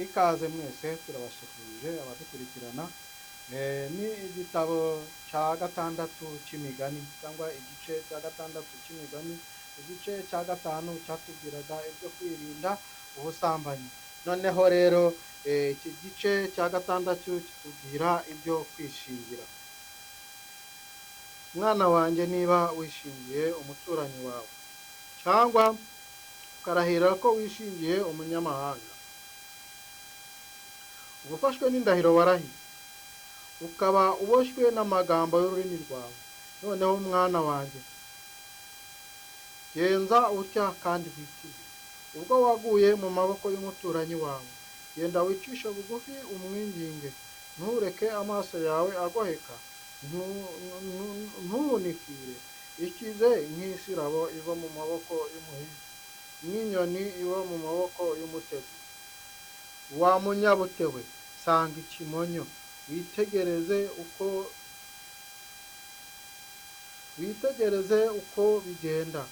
ikaze mwese turabasuhuje abadukurikirana. Ni igitabo cya gatandatu cy'imigani cyangwa igice cya gatandatu cy'imigani. Igice cya gatanu cyatubwiraga ibyo kwirinda ubusambanyi. Noneho rero iki gice cya gatandatu kitubwira ibyo kwishingira. Mwana wanjye, niba wishingiye umuturanyi wawe cyangwa ukarahira ko wishingiye umunyamahanga, uba ufashwe n'indahiro warahiye, ukaba uboshywe n'amagambo y'ururimi rwawe. Noneho mwana wanjye, genza utya kandi wikize. Ubwo waguye mu maboko y'umuturanyi wawe, genda wicishe bugufi umwinginge. Ntureke amaso yawe agoheka, ntuhunikire. Ikize nk'isirabo iva mu maboko y'umuhinzi, nk'inyoni iva mu maboko y'umutezi. Wa munyabutewe, sanga ikimonyo, witegereze uko bigenda.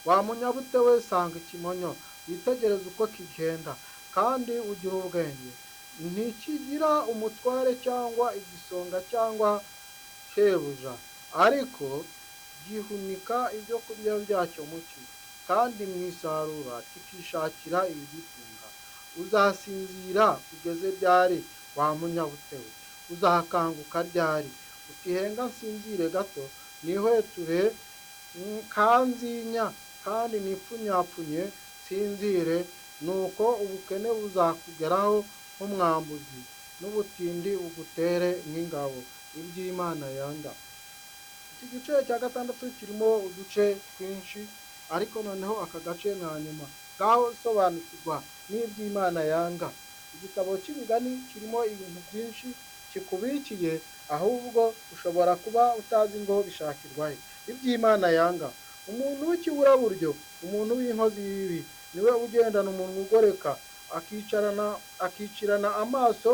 Wa munyabutewe, sanga ikimonyo, witegereze uko kigenda, kandi ugira ubwenge. Ntikigira umutware cyangwa igisonga cyangwa shebuja, ariko gihunika ibyo kurya byacyo mu cyi, kandi mu isarura kikishakira ibigitunga. Uzasinzira kugeze ryari, wa munyabutewe? Uzakanguka ryari? Utihenga nsinzire gato, nihweture kanzinya, kandi nipfunyapfunye nsinzire. Nuko ubukene buzakugeraho nk'umwambuzi, n'ubutindi bugutere nk'ingabo. Iby'Imana yanga. Iki gice cya gatandatu kirimo uduce twinshi, ariko noneho aka gace nka nyuma ngaho sobanukirwa n'iby'Imana yanga. Igitabo cy'imigani kirimo ibintu byinshi kikubikiye, ahubwo ushobora kuba utazi ngo bishakirwahe. Iby'Imana yanga: umuntu w'ikiburaburyo, umuntu w'inkozi y'ibibi, niwe ugendana umunwa ugoreka, akicirana amaso,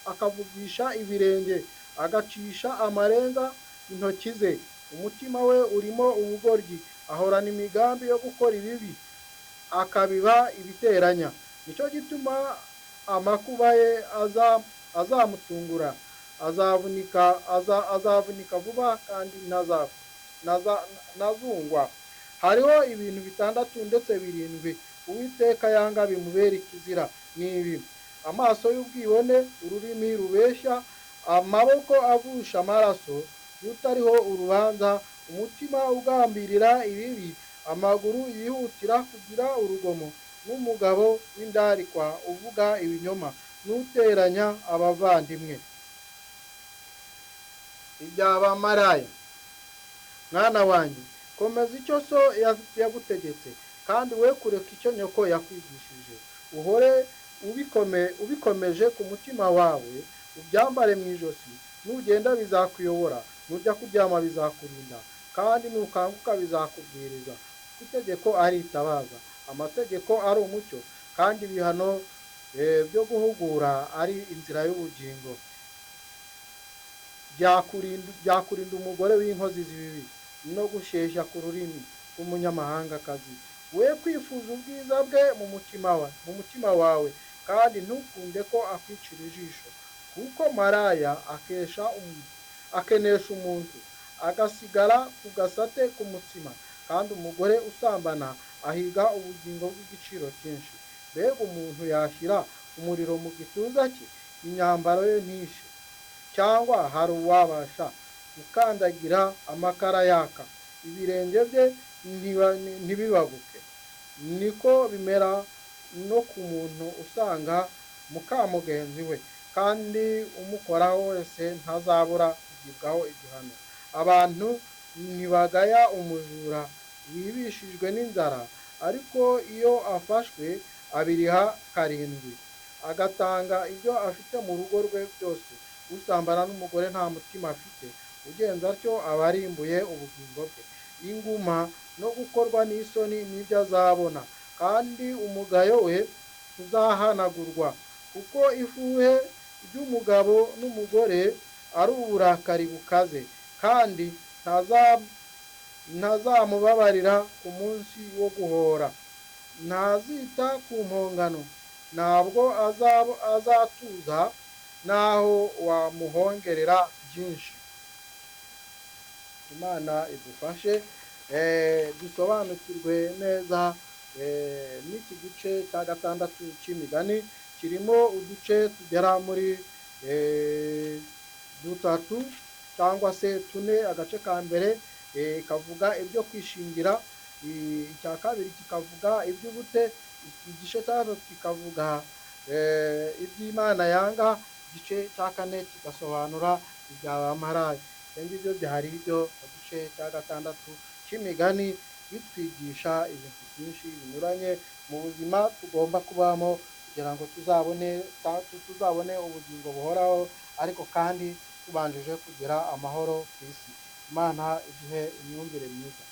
akavugisha ibirenge, agacisha amarenga intoki ze. Umutima we urimo ubugoryi, ahorana imigambi yo gukora ibibi, akabiba ibiteranya. Nicyo gituma amakuba ye azamutungura, azavunika vuba kandi ntazungwa. Hariho ibintu bitandatu ndetse birindwi Uwiteka yanga bimubera ikizira. Ni ibi: amaso y'ubwibone, ururimi rubeshya, amaboko avusha amaraso rutariho urubanza, umutima ugambirira ibibi, amaguru yihutira kugira urugomo, n'umugabo w'indarikwa uvuga ibinyoma, n'uteranya abavandimwe. Iby'abamaraya. Mwana wanjye, komeza icyo so yagutegetse, kandi we kureka icyo nyoko yakwigishije. Uhore ubikomeje ku mutima wawe, ubyambare mu ijosi. Nugenda bizakuyobora, nujya kuryama bizakurinda, kandi nukanguka bizakubwiriza. Kuko itegeko ari itabaza, amategeko ari umucyo, kandi ibihano byo guhugura ari inzira y'ubugingo. Byakurinda umugore w'inkozi z'ibibi, no gusheshya ku rurimi rw'umunyamahangakazi. We kwifuza ubwiza bwe mu mutima wawe, kandi ntukunde ko akwicira ijisho. Kuko maraya akenesha umuntu, agasigara ku gasate k'umutsima, kandi umugore usambana ahiga ubugingo bw'igiciro cyinshi. Mbega umuntu yashyira umuriro mu gituza cye, imyambaro ye ntishe? Cyangwa hari uwabasha gukandagira amakara yaka, ibirenge bye ntibibabuke? Niko bimera no ku muntu usanga mukamugenzi we, kandi umukoraho wese ntazabura kugibwaho igihano. Abantu ntibagaya umujura wibishijwe n'inzara, ariko iyo afashwe abiriha karindwi, agatanga ibyo afite mu rugo rwe byose. Usambana n'umugore nta mutima afite, ugenza atyo aba arimbuye ubugingo bwe. Inguma no gukorwa n'isoni nibyo azabona, kandi umugayo we uzahanagurwa. Kuko ifuhe ry'umugabo n'umugore ari uburakari bukaze, kandi ntazamubabarira ku munsi wo guhora, ntazita ku mpongano, ntabwo azatuza naho wamuhongerera byinshi. Imana idufashe dusobanukirwe neza n'iki gice cya gatandatu cy'imigani. Kirimo uduce tugera muri dutatu cyangwa se tune. Agace ka mbere kavuga ibyo kwishingira, icya kabiri kikavuga iby'ubute, igice cya gatatu kikavuga iby'Imana yanga, igice cya kane kigasobanura ibya bamaraye. Ibyo ngibyo byari ibyo mu gice cya gatandatu cy'imigani, bitwigisha ibintu byinshi binyuranye mu buzima tugomba kubamo kugira ngo tuzabone ubugingo buhoraho, ariko kandi tubanjije kugira amahoro ku isi. Imana iduhe imyumvire myiza.